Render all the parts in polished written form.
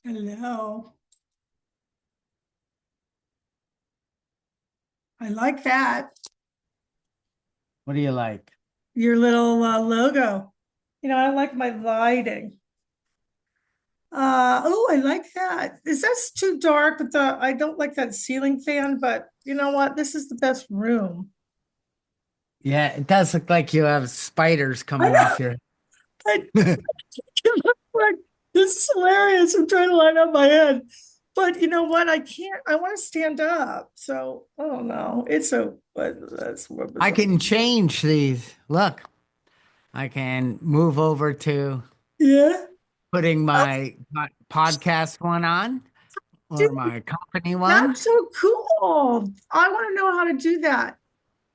Hello. I like that. What do you like? Your little logo. I like my lighting. Oh, I like that. Is that too dark? But I don't like that ceiling fan, but you know what? This is the best room. Yeah, it does look like you have spiders I coming know. off your. I, like, this is hilarious. I'm trying to line up my head. But you know what? I can't. I want to stand up. So I don't know. But that's what I bizarre. can change these. Look, I can move over to Yeah. putting my podcast one on Dude, or my company one. that's so cool. I want to know how to do that.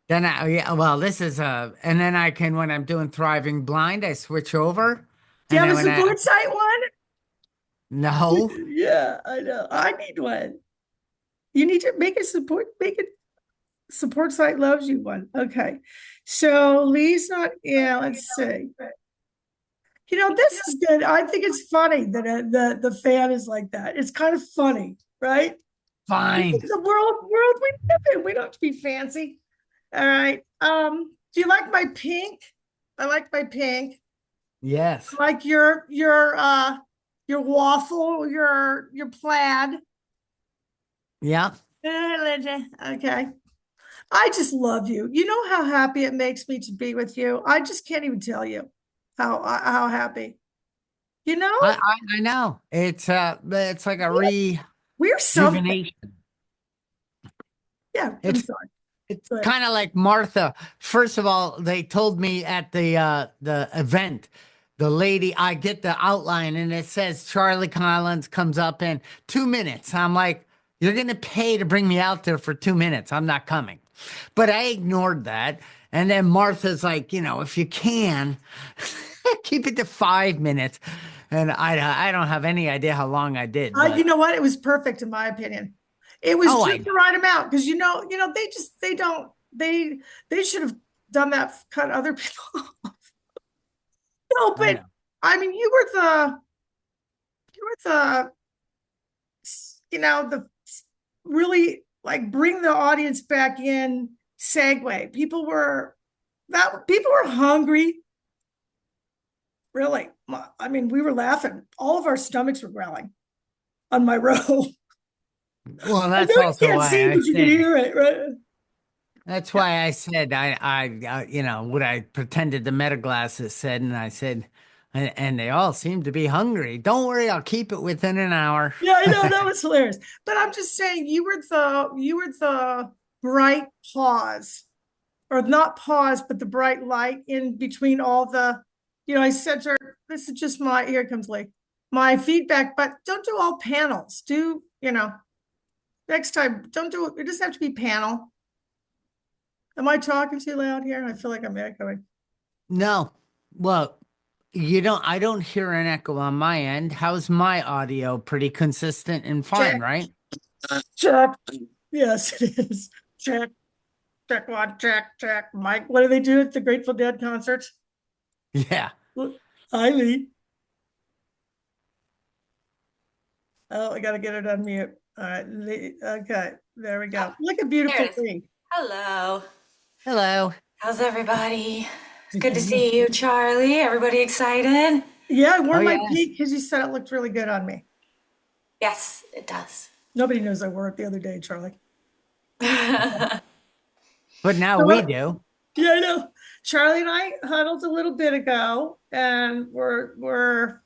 Yeah, well, this is and then I can, when I'm doing Thriving Blind, I switch over. Do you And have then a when I, support site one? no, Yeah, I know. I need one. You need to make a support site loves you one. Okay. So Lee's not, yeah, let's see. This is good. I think it's funny that the fan is like that. It's kind of funny, right? fine. The world we live in. We don't have to be fancy. All right. Do you like my pink? I like my pink. Yes. I like your waffle, your plaid. Yeah. Okay. I just love you. You know how happy it makes me to be with you. I just can't even tell you how happy. You know, I know. It's like a we're something. rejuvenation. Yeah, I'm It's sorry. It's But kind of like Martha. First of all, they told me at the event, the lady, I get the outline and it says Charlie Collins comes up in 2 minutes. I'm like, you're gonna pay to bring me out there for 2 minutes. I'm not coming. But I ignored that. And then Martha's like, if you can, keep it to 5 minutes. And I don't have any idea how long I did, you but know what? It was perfect in my opinion. It was oh, I just know. the right amount because they don't they should have done that, cut other people. No, I but know. I mean, you were the really like bring the audience back in segue. People were hungry. Really, I mean, we were laughing. All of our stomachs were growling on my row. Well, I know that's you also can't why see, I but you can said. hear it, right? That's Yeah, why I said what I pretended the meta glasses said, and I said, and they all seem to be hungry. Don't worry, I'll keep it within an hour. yeah, I know that was hilarious. But I'm just saying, you were the bright pause, or not pause, but the bright light in between all the. I said to her, "This is just my here comes Lee, my feedback, but don't do all panels. Do next time? Don't do it. It doesn't have to be panel." Am I talking too loud here? I feel like I'm echoing. No, well, I don't hear an echo on my end. How's my audio? Pretty consistent and fine, Check, right? check. Yes, it is. Check, check one, check, check. Mike, what do they do at the Grateful Dead concerts? Yeah. Hi, Lee. Oh, I got to get it on mute. All right, Lee. Okay, there we Oh, go. Look at there beautiful it is. Lee. Hello. Hello. How's everybody? It's good to see you, Charlie. Everybody excited? Yeah, I Oh, wore my yes. peak because you said it looked really good on me. Yes, it does. Nobody knows I wore it the other day, Charlie. But now So we what? do. Yeah, I know. Charlie and I huddled a little bit ago, and we're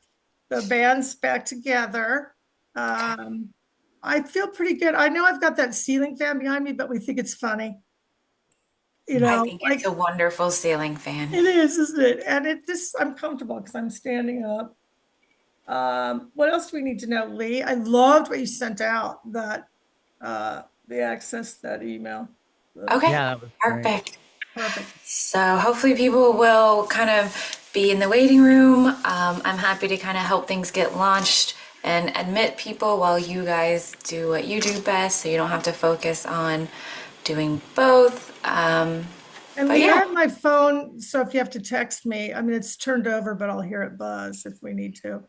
the band's back together. Um, I feel pretty good. I know I've got that ceiling fan behind me, but we think it's funny. I think it's Like a wonderful ceiling fan. it is, isn't it? And I'm comfortable because I'm standing up. What else do we need to know, Lee? I loved what you sent out, that the access, that email. Okay, Yeah, that was great. perfect. Perfect. So hopefully people will kind of be in the waiting room. I'm happy to kind of help things get launched and admit people while you guys do what you do best, so you don't have to focus on doing both. And But Lee, I yeah, have my phone, so if you have to text me, I mean, it's turned over, but I'll hear it buzz if we need to.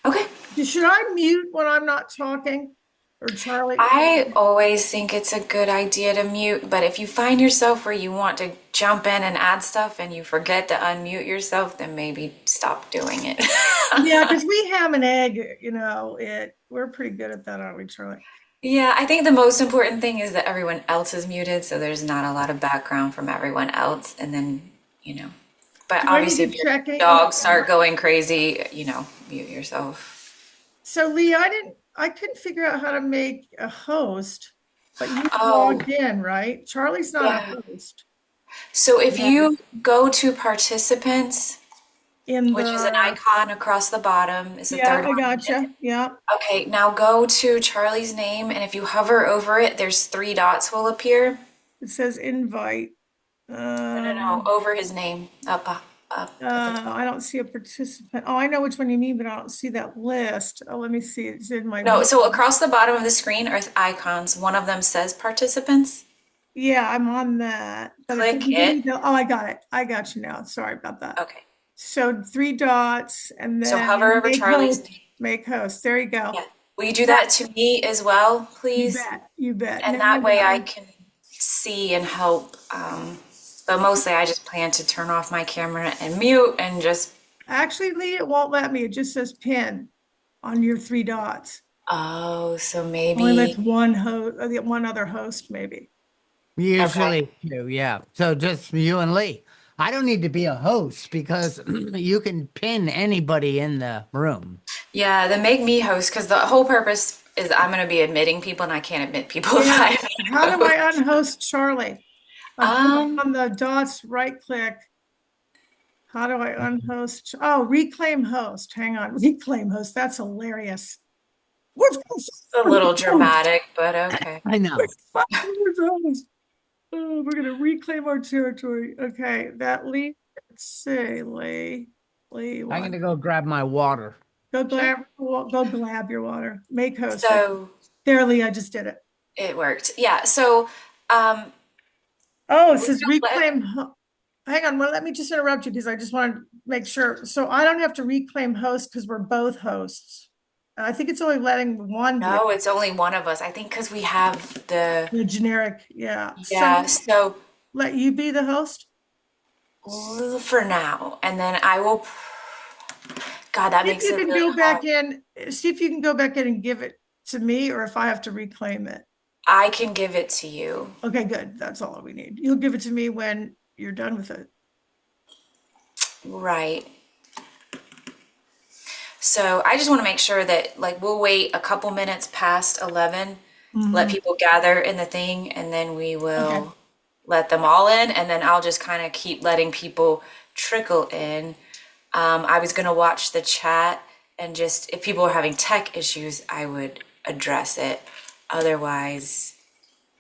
Okay. Should I mute when I'm not talking? Or Charlie? I always think it's a good idea to mute, but if you find yourself where you want to jump in and add stuff and you forget to unmute yourself, then maybe stop doing it. Yeah, because we ham and egg, we're pretty good at that, aren't we, Charlie? Yeah, I think the most important thing is that everyone else is muted, so there's not a lot of background from everyone else. And then, but Do I need obviously to if your check it? dogs start going crazy, mute yourself. So Lee, I couldn't figure out how to make a host, but you Oh, logged in, right? Charlie's not a yeah. host. So if Yeah. you go to participants, In which is an the, icon across the bottom, is the yeah, third I one. gotcha. Yeah, Okay, now go to Charlie's name, and if you hover over it, there's three dots will appear. it says invite. No, over his name, up at the top. I don't see a participant. Oh, I know which one you mean, but I don't see that list. Oh, let me see. It's in my No, view. so across the bottom of the screen are icons. One of them says participants. Yeah, I'm on that, but it Click doesn't give me it. the, oh, I got it. I got you now. Sorry about that. Okay. So three dots and So hover then over Charlie's name. make host. There you go. Yeah. Will you do That, that to me as well, you please? bet. You bet. And Now I that way got I you. can see and help. But mostly I just plan to turn off my camera and mute and just, Actually, Lee, it won't let me. It just says pin on your three dots. oh, so Only lets maybe, one host, one other host, maybe. okay. Usually two, yeah. So just you and Lee. I don't need to be a host because you can pin anybody in the room. Yeah, then make me host because the whole purpose is I'm going to be admitting people and I can't admit people if Yeah. I'm How do host. I unhost Charlie? I'm Um, on the dots, right click. How do I unhost? Oh, reclaim host. Hang on. Reclaim host. That's hilarious. What's it's a little dramatic, but okay. I know. host? Oh, we're gonna reclaim our territory. Okay, that Lee. Let's see, Lee, I'm what? gonna go grab my water. Sure. Go grab your water. Make host. So There, Lee. I just did it. it worked. Yeah. So um, Oh, it we're says gonna let, reclaim. Hang on. Well, let me just interrupt you because I just want to make sure. So I don't have to reclaim host because we're both hosts. I think it's only letting one be no, it's only one of us. I think because we have the generic. Yeah. So yeah. So let you be the host. for now, and then I will. God, that If makes you it can really go hard. back in, see if you can go back in and give it to me, or if I have to reclaim it. I can give it to you. Okay, good. That's all we need. You'll give it to me when you're done with it. Right. So I just want to make sure that like we'll wait a couple minutes past 11, let Mhm. people gather in the thing, and then we Okay. will let them all in, and then I'll just kind of keep letting people trickle in. I was gonna watch the chat and just if people are having tech issues, I would address it. Otherwise,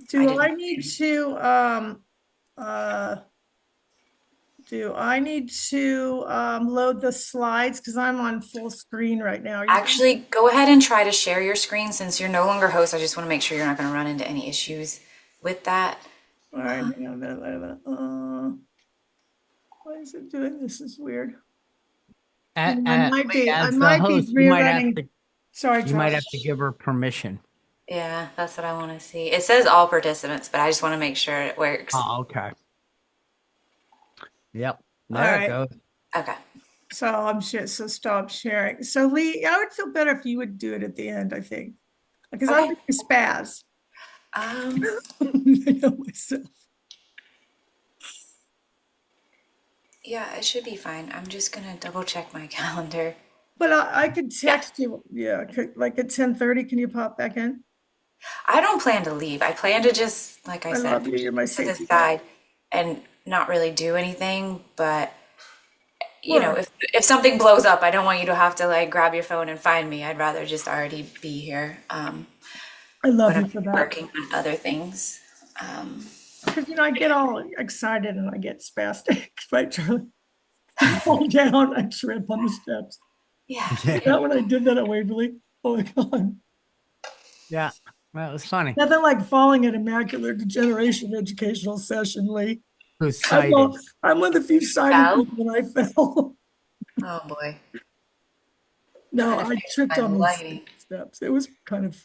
I Do I didn't. need to uh load the slides? Because I'm on full screen right now. Are you Actually, go ahead and try to share your screen since you're no longer host. I just want to make sure you're not going to run into any issues with that. all right? Hang on a minute, wait a minute. Why is it doing this? Is weird. Lee, I as the might be host, rerunning. Sorry, you might Charlie. have to give her permission. Yeah, that's what I want to see. It says all participants, but I just want to make sure it works. Oh, okay. Yep. All There it right. goes. Okay. So so stop sharing. So Lee, I would feel better if you would do it at the end, I think. Because I'm Okay. gonna spaz. Um, I know myself. yeah, it should be fine. I'm just gonna double check my calendar. But I could Yeah. text you, yeah, like at 10:30, can you pop back in? I don't plan to leave. I plan to just, like I I said, love you, you're my to the safety net. side and not really do anything. But Well, if something blows up, I don't want you to have to like grab your phone and find me. I'd rather just already be here. I love When you I'm for that. working on other things. Um, Because I get all excited and I get spastic, right, Charlie? I fall down, I trip on the steps. yeah. Yeah. That when I did that at Waverly. Oh my God. Yeah. That was funny. Nothing like falling at a macular degeneration educational session, Lee. Who's cited? I'm one of the few sighted Fell? people when I fell. Oh boy. No, trying to I fix tripped my on these lighting. steps. It was kind of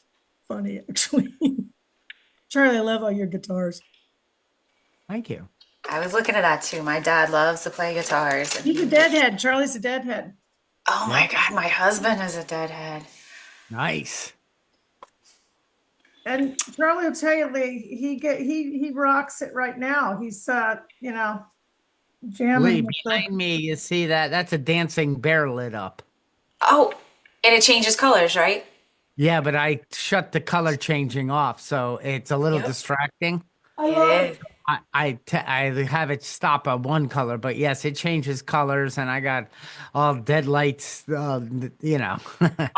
funny, actually. Charlie, I love all your guitars. Thank you. I was looking at that too. My dad loves to play guitars, and He's a deadhead. Charlie's a deadhead. oh my Yep. God, my husband is a deadhead. Nice. And Charlie will tell you, Lee, he rocks it right now. He's Lee, jamming with the. behind me, you see that? That's a dancing bear lit up. Oh, and it changes colors, right? Yeah, but I shut the color changing off, so it's a little Yep, distracting. I it love is. it. I have it stop at one color, but yes, it changes colors, and I got all dead lights. Oh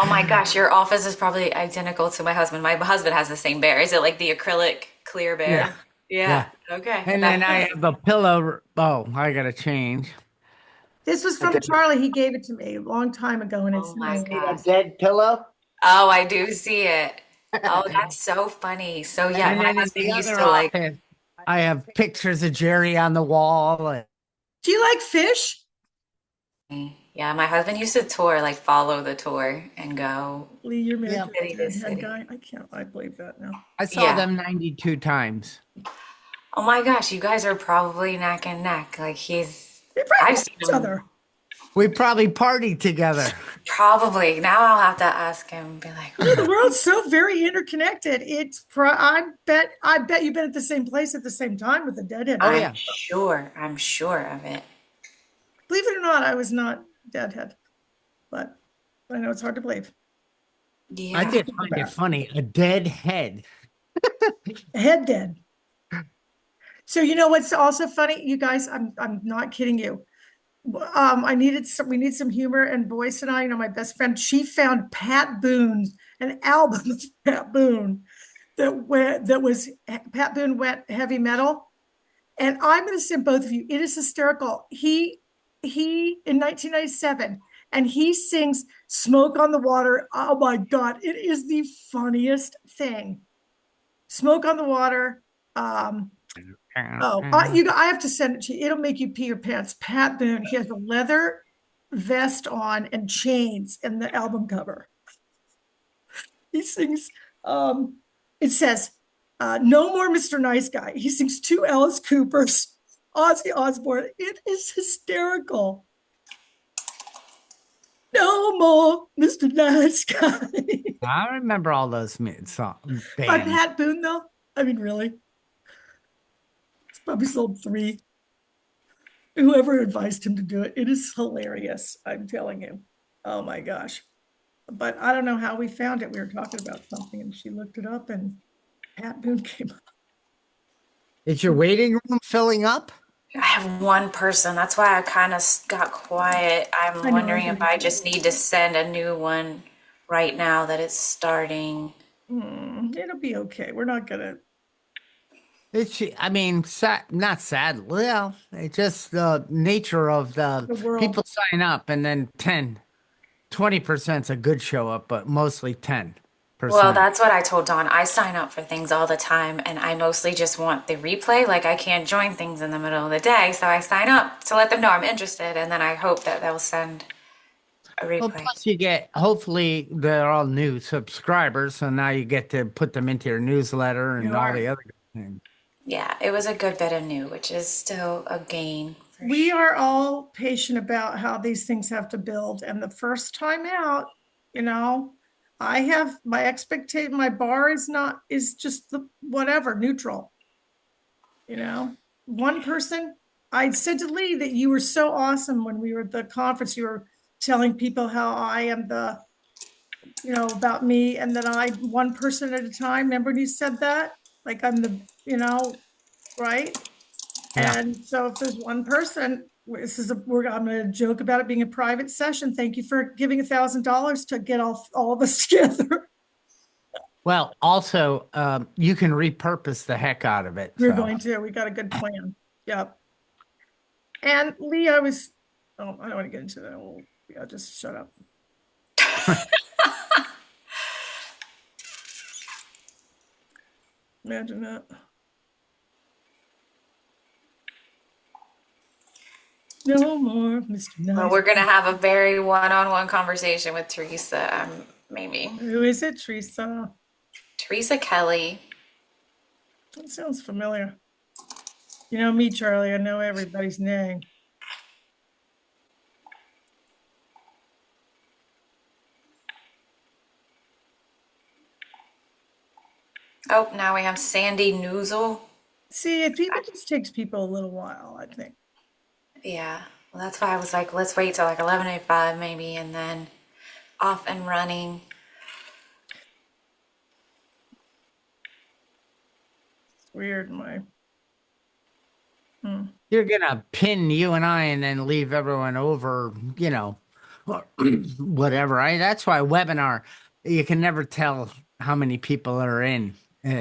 my gosh, your office is probably identical to my husband. My husband has the same bear. Is it like the acrylic clear Yeah, bear? Yeah. yeah. Okay. And then That's I have a pillow. Oh, I gotta change. This was I from got Charlie. He gave it to me a long time ago, and oh it's my nice. a gosh. dead pillow. Oh, I do see it. Oh, that's so funny. So yeah, And my then in husband the used other to like, office, I have pictures of Jerry on the wall. Do you like fish? yeah, my husband used to tour, like follow the tour and go Lee, you're married Yeah, to city a to deadhead city. guy. I believe that now. I saw Yeah. them 92 times. Oh my gosh, you guys are probably neck and neck. Like he's, They probably I've know seen each him other. We probably partied together. probably. Now I'll have to ask him, be like, You know, the world's so very interconnected. I bet you've been at the same place at the same time with the deadhead Oh, guy. yeah. I'm sure of it. Believe it or not, I was not deadhead, but I know it's hard to believe. I Yeah. did find it funny. A dead head. Head dead. So you know what's also funny, you guys? I'm not kidding you. We need some humor, and Boyce and I, my best friend, she found Pat Boone, an album of Pat Boone that was Pat Boone went heavy metal. And I'm going to send both of you. It is hysterical. He in 1997, and he sings "Smoke on the Water." Oh my God, it is the funniest thing. "Smoke on the Water." I have to send it to you. It'll make you pee your pants. Pat Boone. He has a leather vest on and chains in the album cover. He sings. It says, "No more Mr. Nice Guy." He sings two Alice Coopers, Ozzy Osbourne. It is hysterical. No more Mr. Nice Guy. I remember all those By bands. Pat Boone, though. I mean, really, it's probably sold three. Whoever advised him to do it, it is hilarious. I'm telling you. Oh my gosh. But I don't know how we found it. We were talking about something, and she looked it up, and Pat Boone came up. Is your waiting room filling up? I have one person. That's why I kind of got quiet. I I'm know. I wondering if did. I just need to send a new one right now that it's starting. It'll be okay. We're not gonna. I mean, not sad. Well, it's just the nature of the The world. people sign up and then 20% is a good show up, but mostly 10%. Well, that's what I told Dawn. I sign up for things all the time and I mostly just want the replay. Like I can't join things in the middle of the day, so I sign up to let them know I'm interested and then I hope that they'll send a Well, replay. plus you get, hopefully they're all new subscribers, so now you get to put them into your newsletter You and all are. the other things. Yeah, it was a good bit of new, which is still a gain for We sure. are all patient about how these things have to build. And the first time out, you know, I have my expectation, my bar is just the whatever, neutral. One person, I said to Lee that you were so awesome when we were at the conference. You were telling people how I am about me, and that I one person at a time. Remember when you said that? Like I'm right? Yeah. And so if there's one person, I'm going to joke about it being a private session. Thank you for giving $1,000 to get all of us together. Well, also, you can repurpose the heck out of it. We're So going to. We got a good plan. Yep. And Lee, I don't want to get into that. I'll just shut up. Imagine that. No more Mr. Well, Nice. we're gonna have a very one-on-one conversation with Teresa, maybe. Who is it, Teresa? Teresa Kelly. That sounds familiar. You know me, Charlie. I know everybody's name. Oh, now we have Sandy Noozle. See, it just takes people a little while, I think. Yeah, well, that's why I was like, let's wait till like 11:05 maybe, and then off and running. It's weird, my. Hmm. You're gonna pin you and I and then leave everyone over, whatever. That's why webinar, you can never tell how many people are in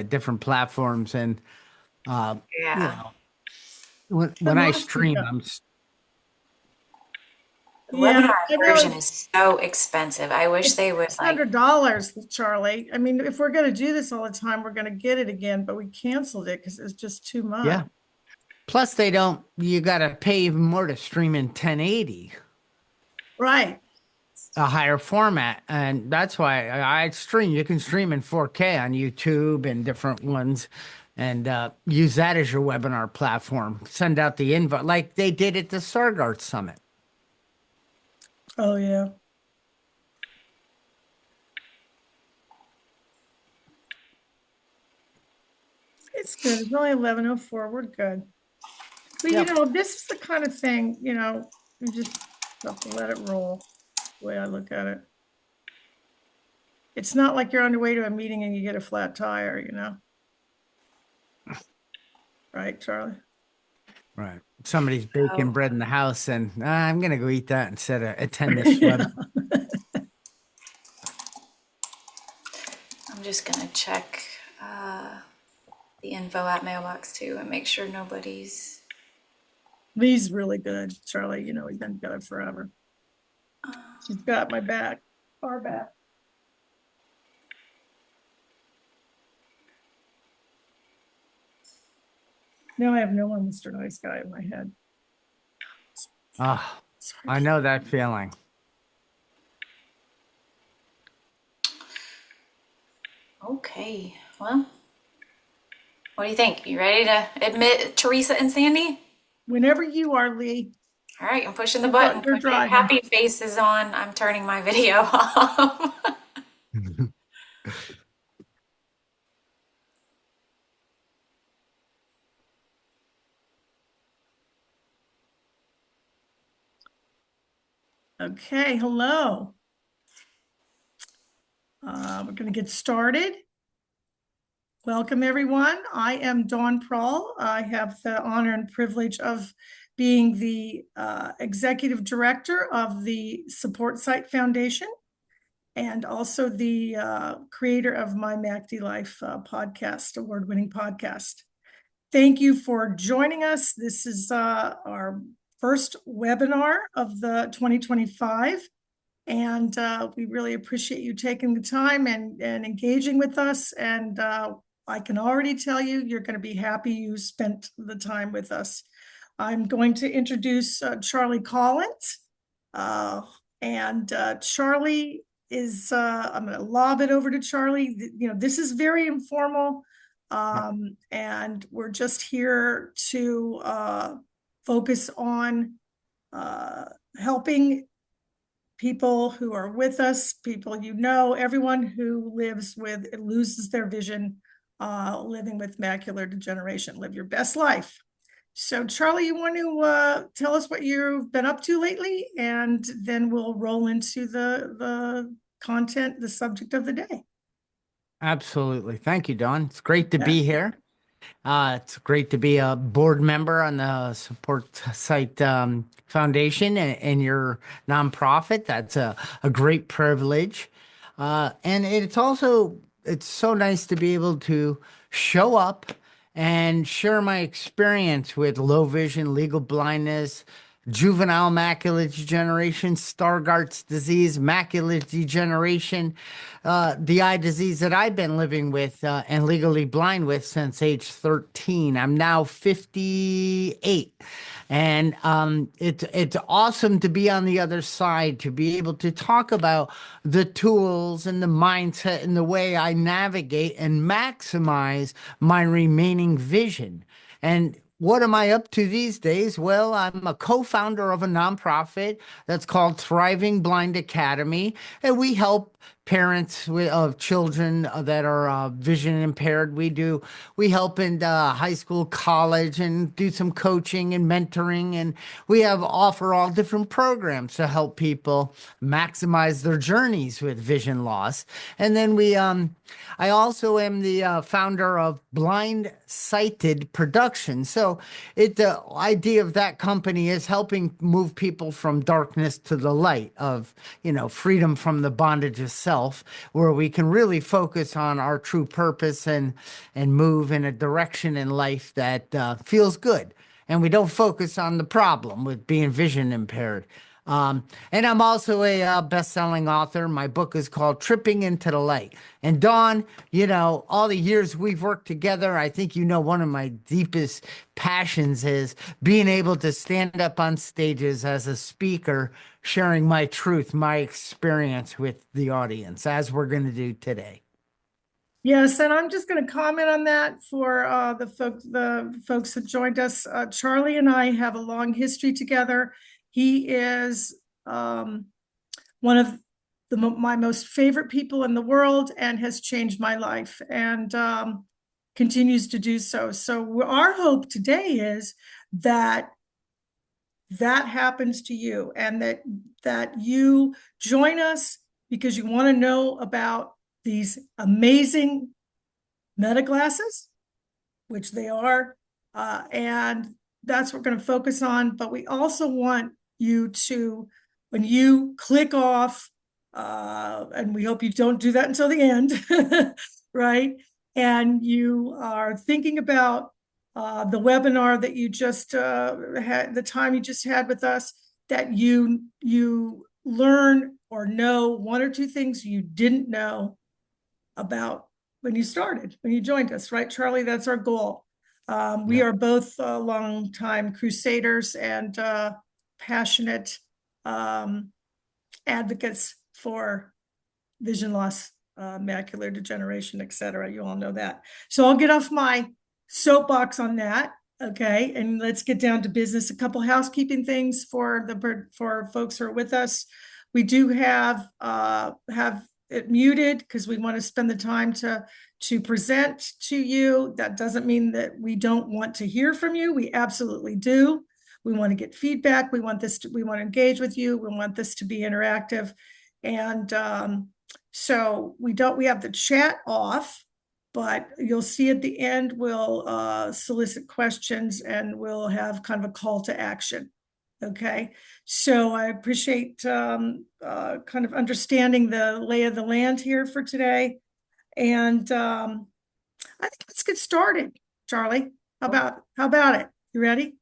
different platforms. And, uh, you Yeah. know, when But I most stream, people, The yeah, webinar I version really, is so expensive. I wish it's they would like, $600, Charlie. I mean, if we're gonna do this all the time, we're gonna get it again, but we canceled it because it's just too much. yeah. Plus, you got to pay even more to stream in 1080, Right. a higher format. And that's why I stream. You can stream in 4K on YouTube and different ones and use that as your webinar platform. Send out the invite like they did at the Sargart Summit. Oh, yeah. It's good. It's only 11:04. We're good. But Yep. this is the kind of thing, you just have to let it roll, the way I look at it. It's not like you're on your way to a meeting and you get a flat tire. Right, Charlie? Right. Somebody's baking oh, bread in the house, and I'm going to go eat that instead of attend this Yeah. web. I'm just gonna check the info at mailbox too and make sure nobody's. Lee's really good, Charlie. He's been good forever. She's got my back, our back. Now I have no one, Mr. Nice Guy, in my head. Ah, I Sorry. know that feeling. Okay, well, what do you think? You ready to admit Teresa and Sandy? Whenever you are, Lee, All right, I'm pushing the button. you're Put your driving. happy faces on. I'm turning my video off. Okay, hello. We're going to get started. Welcome, everyone. I am Dawn Prawl. I have the honor and privilege of being the executive director of the Support Site Foundation and also the creator of My MACD Life podcast, award-winning podcast. Thank you for joining us. This is our first webinar of the 2025. And we really appreciate you taking the time and engaging with us. And I can already tell you, you're going to be happy you spent the time with us. I'm going to introduce Charlie Collins. And Charlie I'm going to lob it over to Charlie. This is very informal. Yep. And we're just here to focus on helping people who are with us, people everyone who loses their vision, living with macular degeneration. Live your best life. So, Charlie, you want to tell us what you've been up to lately, and then we'll roll into the content, the subject of the day. Absolutely. Thank you, Don. It's great to Yeah. be here. It's great to be a board member on the Support Site Foundation and your nonprofit. That's a great privilege. And it's so nice to be able to show up and share my experience with low vision, legal blindness, juvenile macular degeneration, Stargardt's disease, macular degeneration, the eye disease that I've been living with and legally blind with since age 13. I'm now 58. And it's awesome to be on the other side, to be able to talk about the tools and the mindset and the way I navigate and maximize my remaining vision. And what am I up to these days? Well, I'm a co-founder of a nonprofit that's called Thriving Blind Academy, and we help parents of children that are vision impaired. We help in high school, college, and do some coaching and mentoring, and we have offer all different programs to help people maximize their journeys with vision loss. And then I also am the founder of Blind Sighted Production. So the idea of that company is helping move people from darkness to the light of, freedom from the bondage of self, where we can really focus on our true purpose and move in a direction in life that feels good. And we don't focus on the problem with being vision impaired. And I'm also a best-selling author. My book is called Tripping into the Light. And Dawn, all the years we've worked together, I think one of my deepest passions is being able to stand up on stages as a speaker, sharing my truth, my experience with the audience, as we're going to do today. Yes, and I'm just going to comment on that for the folks that joined us. Charlie and I have a long history together. He is one of my most favorite people in the world and has changed my life and continues to do so. So our hope today is that happens to you, and that you join us because you want to know about these amazing meta glasses, which they are, and that's what we're going to focus on. But we also want you to, when you click off, and we hope you don't do that until the end, right? And you are thinking about the webinar that you just had, the time you just had with us, that you learn or know one or two things you didn't know about when you joined us, right, Charlie? That's our goal. We are both long-time crusaders and passionate advocates for vision loss, macular degeneration, etc. You all know that. So I'll get off my soapbox on that. Okay, and let's get down to business. A couple housekeeping things for folks who are with us. We do have it muted because we want to spend the time to present to you. That doesn't mean that we don't want to hear from you. We absolutely do. We want to get feedback. We want to engage with you. We want this to be interactive. And so we have the chat off, but you'll see at the end, we'll solicit questions and we'll have kind of a call to action. Okay, so I appreciate kind of understanding the lay of the land here for today. And I think let's get started, Charlie. How about it? You ready?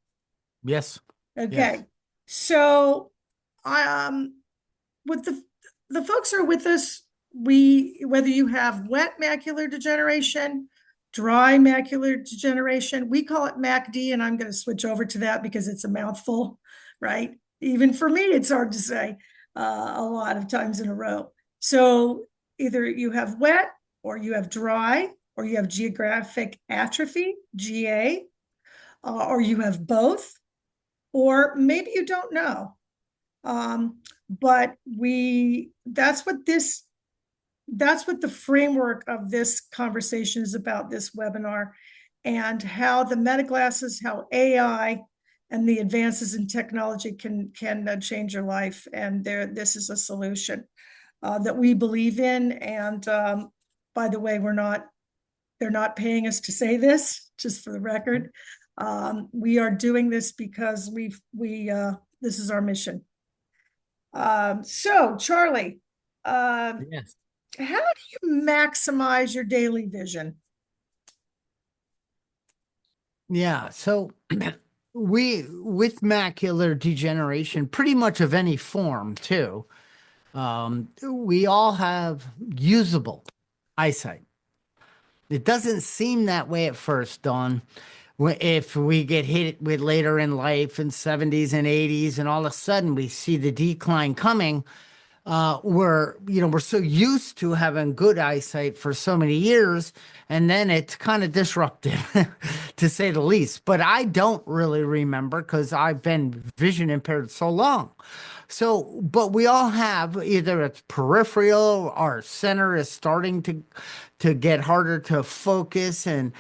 Yes. Okay. Yes. So with the folks who are with us, whether you have wet macular degeneration, dry macular degeneration, we call it MACD, and I'm going to switch over to that because it's a mouthful, right? Even for me, it's hard to say a lot of times in a row. So either you have wet, or you have dry, or you have geographic atrophy, GA, or you have both, or maybe you don't know. But that's what the framework of this conversation is about, this webinar, and how the meta glasses, how AI and the advances in technology can change your life. And this is a solution that we believe in. And by the way, they're not paying us to say this, just for the record. We are doing this because this is our mission. So Charlie, Yes. how do you maximize your daily vision? Yeah. So we with macular degeneration, pretty much of any form too, we all have usable eyesight. It doesn't seem that way at first, Dawn. If we get hit with later in life in 70s and 80s, and all of a sudden we see the decline coming, we're so used to having good eyesight for so many years, and then it's kind of disruptive, to say the least. But I don't really remember because I've been vision impaired so long. So, but we all have either it's peripheral, our center is starting to get harder to focus and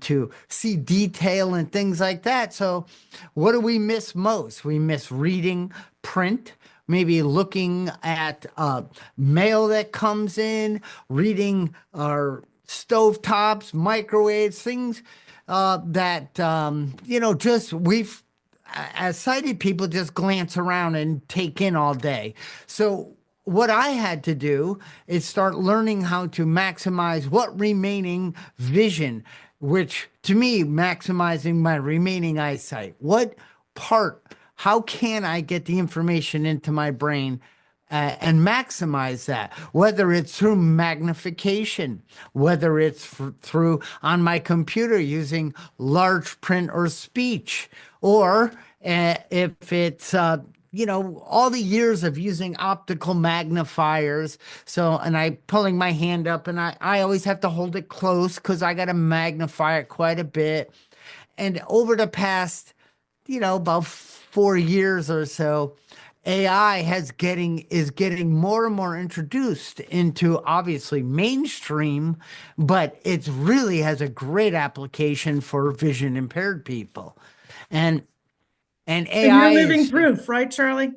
to see detail and things like that. So, what do we miss most? We miss reading print, maybe looking at mail that comes in, reading our stovetops, microwaves, things that just we've as sighted people just glance around and take in all day. So what I had to do is start learning how to maximize what remaining vision, which to me, maximizing my remaining eyesight. What part, how can I get the information into my brain and maximize that, whether it's through magnification, whether it's through on my computer using large print or speech, or if it's all the years of using optical magnifiers. So, and I pulling my hand up, and I always have to hold it close because I got to magnify it quite a bit. And over the past, about 4 years or so, AI is getting more and more introduced into obviously mainstream, but it really has a great application for vision impaired people. And and And you're AI living is proof, right, Charlie?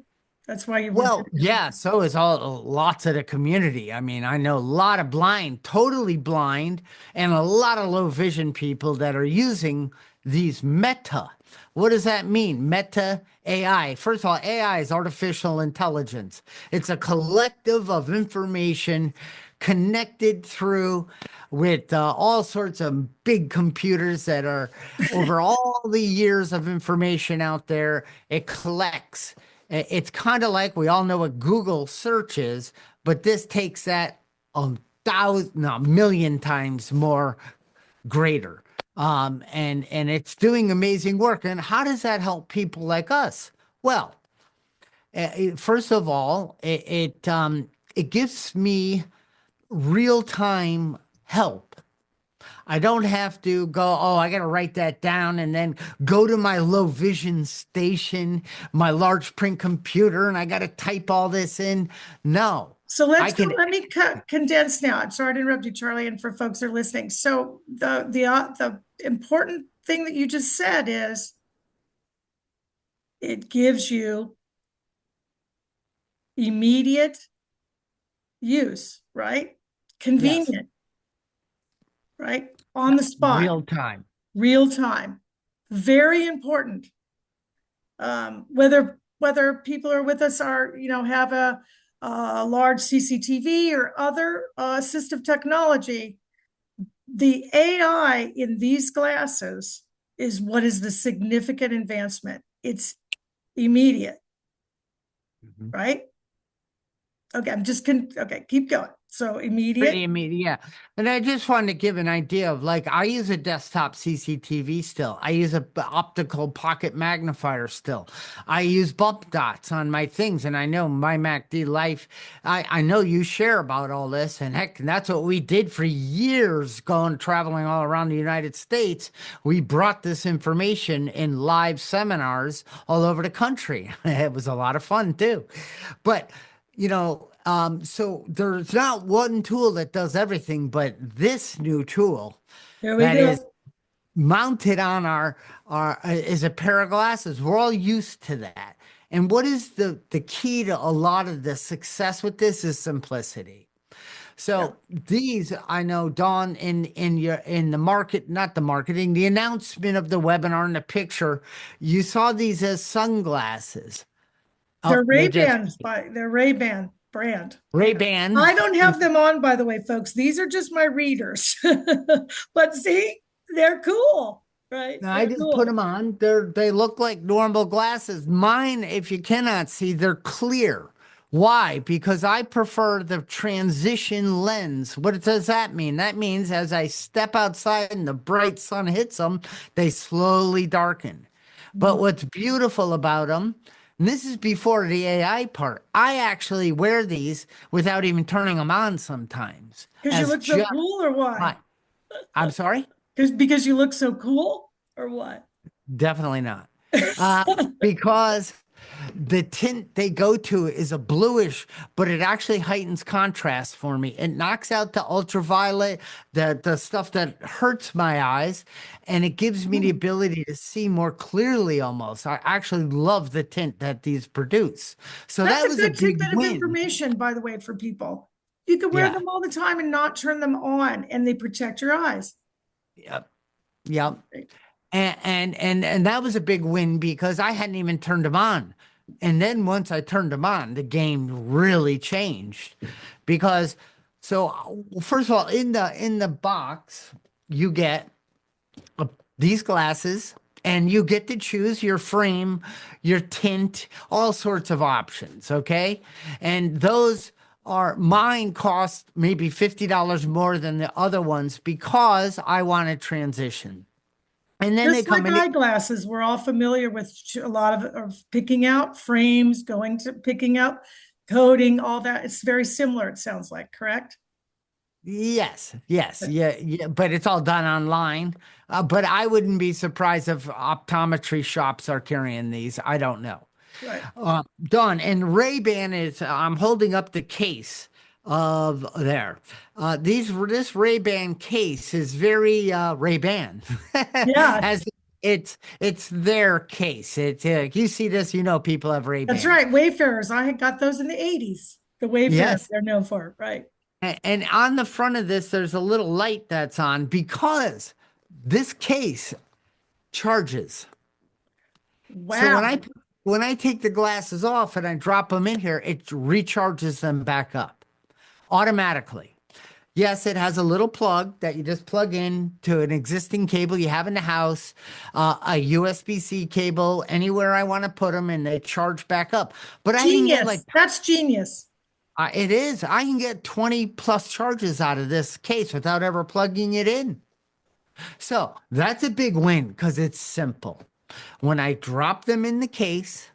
That's why you've lived well, yeah, so is all lots of the community. I mean, I know a lot of blind, totally blind, and a lot of low vision people that are using these meta. What does that mean? Meta AI. First of all, AI is artificial intelligence. It's a collective of information connected through with all sorts of big computers that are over all the years of information out there. It collects. It's kind of like we all know what Google search is, but this takes that a thousand, no, a million times more greater. And it's doing amazing work. And how does that help people like us? Well, first of all, it gives me real time help. I don't have to go, oh, I got to write that down and then go to my low vision station, my large print computer, and I got to type all this in. No, So I let's go, can, let me condense now. I'm sorry to interrupt you, Charlie, and for folks who are listening. So the important thing that you just said is it gives you immediate use, right? yes, Convenient, right? On yeah, the spot, real time. real time. Very important. Whether people are with us are, have a large CCTV or other assistive technology, the AI in these glasses is what is the significant advancement. It's immediate, Mhm. right? Okay, okay, keep going. So immediate. Pretty immediate, yeah. And I just wanted to give an idea of like I use a desktop CCTV still. I use a optical pocket magnifier still. I use bump dots on my things, and I know my MacD life. I know you share about all this, and heck, that's what we did for years, going traveling all around the United States. We brought this information in live seminars all over the country. It was a lot of fun too, but so there's not one tool that does everything, but this new tool Here we that is go. mounted on our is a pair of glasses. We're all used to that. And what is the key to a lot of the success with this is simplicity. Yeah. So these, I know, Dawn, in the market, not the marketing, the announcement of the webinar and the picture, you saw these as sunglasses. They're Oh, they're just They're Ray-Ban brand. I Ray-Bans. don't have them on, by the way, folks. These are just my readers. But see, they're cool. right? Now, I They're just put cool. them on. They look like normal glasses. Mine, if you cannot see, they're clear. Why? Because I prefer the transition lens. What does that mean? That means as I step outside and the bright sun hits them, they slowly darken. But what's beautiful about them, and this is before the AI part, I actually wear these without even turning them on sometimes Because you as look so just cool, or why? my, I'm sorry? Because you look so cool, or what? Definitely not. Uh, because the tint they go to is a bluish, but it actually heightens contrast for me. It knocks out the ultraviolet, the stuff that hurts my eyes, and it gives me the Hmm. ability to see more clearly almost. I actually love the tint that these produce. So That's that a was a good big tidbit of win. information, by the way, for people. You can wear Yeah. them all the time and not turn them on, and they protect your eyes. Yep. Yep. And that was a big win because I hadn't even turned them on. And then once I turned them on, the game really changed. Because first of all, in the box, you get these glasses and you get to choose your frame, your tint, all sorts of options, okay? And those are mine cost maybe $50 more than the other ones because I want to transition. And then they Just come like in. eyeglasses, we're all familiar with a lot of picking out frames, going to picking out coding, all that. It's very similar, it sounds like, correct? Yes, yes, yeah, yeah, but it's all done online. But I wouldn't be surprised if optometry shops are carrying these. I don't know. Right. Done. And Ray-Ban is, I'm holding up the case of there. This Ray-Ban case is very Ray-Ban. Yeah, As it's their case. You see this, you know people have that's Ray-Bans. right. Wayfarers. I had got those in the 80s. The Wayfarers Yes. they're known for, right? And on the front of this, there's a little light that's on because this case charges. So Wow. when I take the glasses off and I drop them in here, it recharges them back up automatically. Yes, it has a little plug that you just plug in to an existing cable you have in the house, a USB-C cable, anywhere I want to put them, and they charge back up. But I can get like Genius. That's genius. it is. I can get 20 plus charges out of this case without ever plugging it in. So that's a big win because it's simple. When I drop them in the case,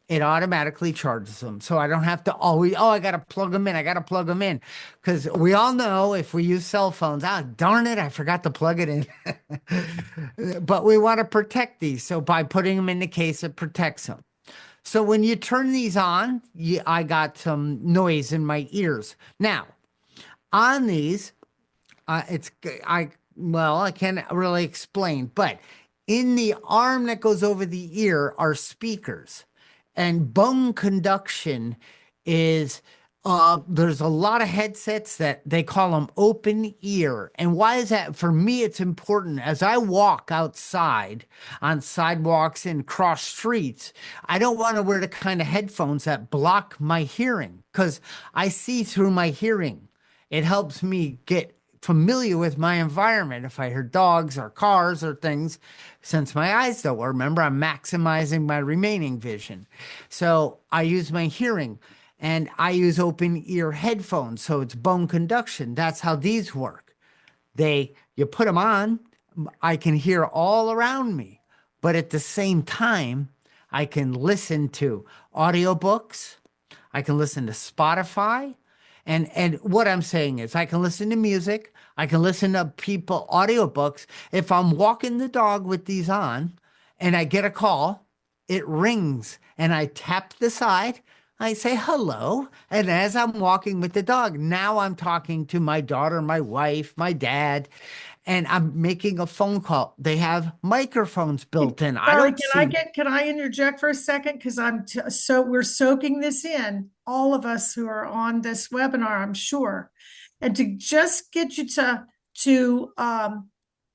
it automatically charges them. So I don't have to always, oh, I got to plug them in. I got to plug them in. Because we all know if we use cell phones, darn it, I forgot to plug it in. But we want to protect these. So by putting them in the case, it protects them. So when you turn these on, I got some noise in my ears. Now, on these, it's I well, I can't really explain, but in the arm that goes over the ear are speakers, and bone conduction is there's a lot of headsets that they call them open ear. And why is that? For me, it's important. As I walk outside on sidewalks and cross streets, I don't want to wear the kind of headphones that block my hearing because I see through my hearing. It helps me get familiar with my environment. If I hear dogs or cars or things, since my eyes don't work, remember, I'm maximizing my remaining vision. So I use my hearing and I use open ear headphones. So it's bone conduction. That's how these work. You put them on, I can hear all around me, but at the same time, I can listen to audiobooks. I can listen to Spotify. And what I'm saying is I can listen to music, I can listen to people audiobooks. If I'm walking the dog with these on and I get a call, it rings and I tap the side, I say hello. And as I'm walking with the dog, now I'm talking to my daughter, my wife, my dad, and I'm making a phone call. They have microphones built in. I Charlie, don't see. can I interject for a second? Because so we're soaking this in, all of us who are on this webinar, I'm sure. And to just get you to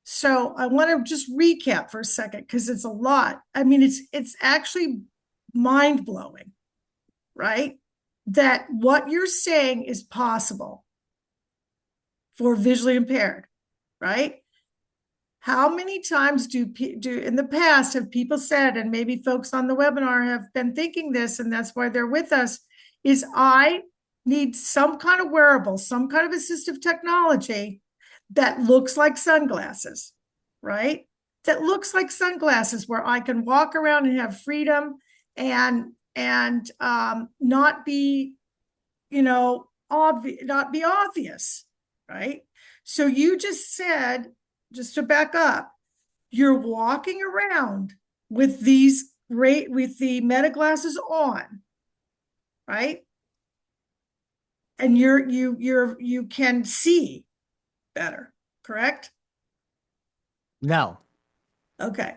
so I want to just recap for a second because it's a lot. I mean, it's actually mind-blowing, right? That what you're saying is possible for visually impaired, right? how many times do in the past have people said, and maybe folks on the webinar have been thinking this, and that's why they're with us, is I need some kind of wearable, some kind of assistive technology that looks like sunglasses, right? That looks like sunglasses where I can walk around and have freedom and not be, not be obvious, right? So you just said, just to back up, you're walking around with with the meta glasses on, right? And you can see better, correct? No, Okay.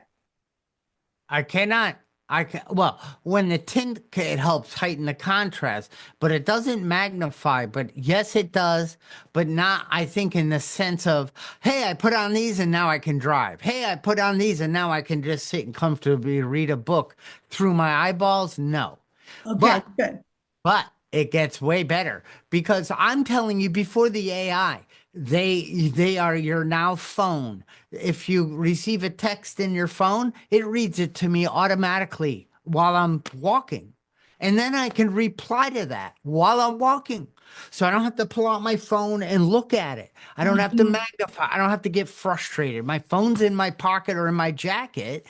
I cannot. I can, well, when the tint, it helps heighten the contrast, but it doesn't magnify. But yes, it does, but not, I think, in the sense of, hey, I put on these and now I can drive. Hey, I put on these and now I can just sit and comfortably read a book through my eyeballs. No. Okay, But good. But it gets way better because I'm telling you, before the AI, they are your now phone. If you receive a text in your phone, it reads it to me automatically while I'm walking. And then I can reply to that while I'm walking. So I don't have to pull out my phone and look at it. I don't have to Mhm. magnify. I don't have to get frustrated. My phone's in my pocket or in my jacket.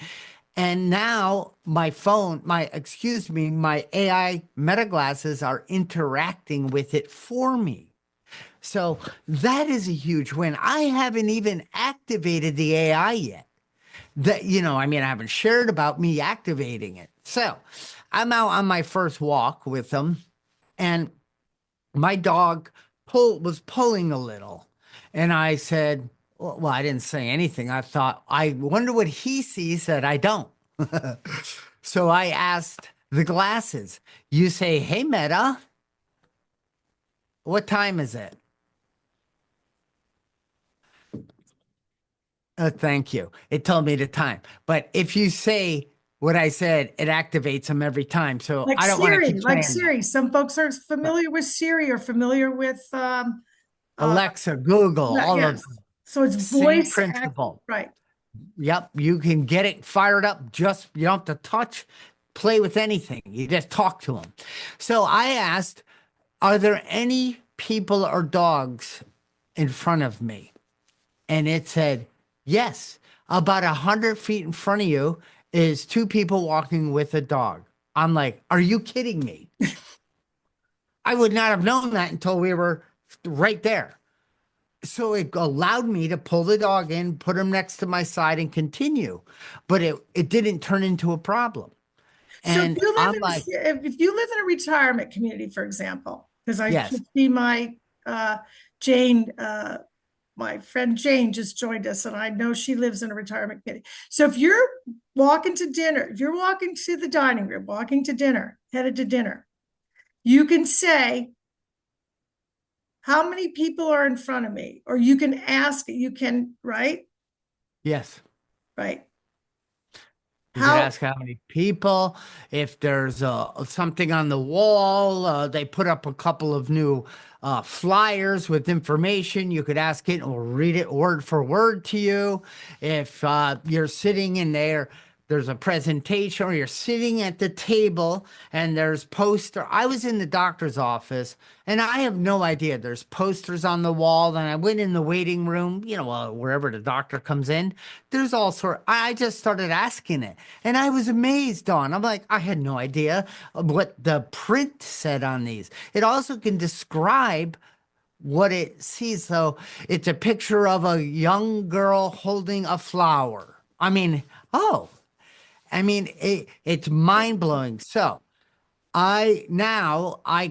And now excuse me, my AI meta glasses are interacting with it for me. So that is a huge win. I haven't even activated the AI yet. I haven't shared about me activating it. So I'm out on my first walk with them, and my dog was pulling a little. And I said, well, I didn't say anything. I thought, I wonder what he sees that I don't. So I asked the glasses, you say, hey, Meta, what time is it? Thank you. It told me the time. But if you say what I said, it activates them every time. So Like I don't want to Siri, keep like saying that. Siri. Some folks are But familiar with Siri or familiar with uh Alexa, Google, all of yes. them, So it's same voice act, principle. right. Yep, you can get it fired up. Just you don't have to touch, play with anything. You just talk to them. So I asked, are there any people or dogs in front of me? And it said, yes. About 100 feet in front of you is two people walking with a dog. I'm like, are you kidding me? I would not have known that until we were right there. So it allowed me to pull the dog in, put him next to my side, and continue. But it didn't turn into a problem. So if And you live I'm like, if you live in a retirement community, for example, because I yes, just see my Jane, my friend Jane just joined us, and I know she lives in a retirement community. So if you're walking to dinner, if you're walking to the dining room, walking to dinner, headed to dinner, you can say, how many people are in front of me? Or you can ask, you can, right? yes. Right. You could How ask how many people, if there's something on the wall. They put up a couple of new flyers with information. You could ask it or read it word for word to you. If you're sitting in there, there's a presentation, or you're sitting at the table and there's poster. I was in the doctor's office and I have no idea. There's posters on the wall. And I went in the waiting room, wherever the doctor comes in. There's all sort. I just started asking it, and I was amazed. I'm like, I had no idea what the print said on these. It also can describe what it sees. So it's a picture of a young girl holding a flower. Oh, it's mind blowing. So I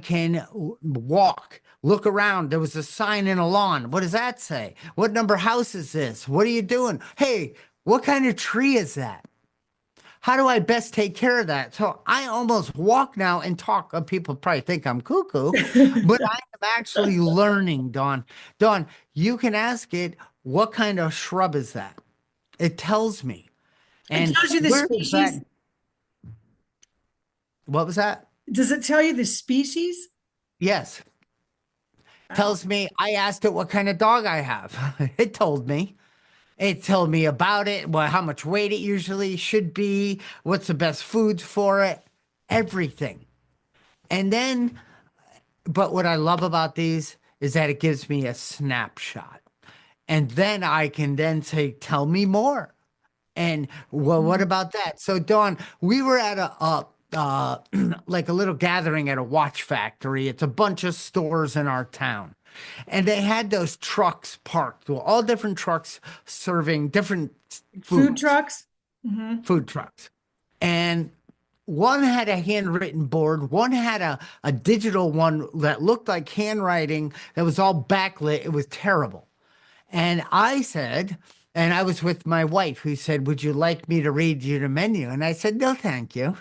can walk, look around. There was a sign in a lawn. What does that say? What number house is this? What are you doing? Hey, what kind of tree is that? How do I best take care of that? So I almost walk now and talk. People probably think I'm cuckoo, but I am actually learning, Dawn. Dawn, you can ask it, what kind of shrub is that? It tells me. it And tells you the where is that? species? What was that? Does it tell you the species? Yes. Wow. Tells me, I asked it what kind of dog I have. It told me. It told me about it, well, how much weight it usually should be, what's the best foods for it, everything. And then, but what I love about these is that it gives me a snapshot. And then I can then say, tell me more. And well, what Mhm. about that? So, Dawn, we were at like a little gathering at a watch factory. It's a bunch of stores in our town. And they had those trucks parked, well, all different trucks serving different Food foods, trucks. Hmm. food trucks. And one had a handwritten board, one had a digital one that looked like handwriting that was all backlit. It was terrible. And I said, and I was with my wife who said, would you like me to read you the menu? And I said, no, thank you.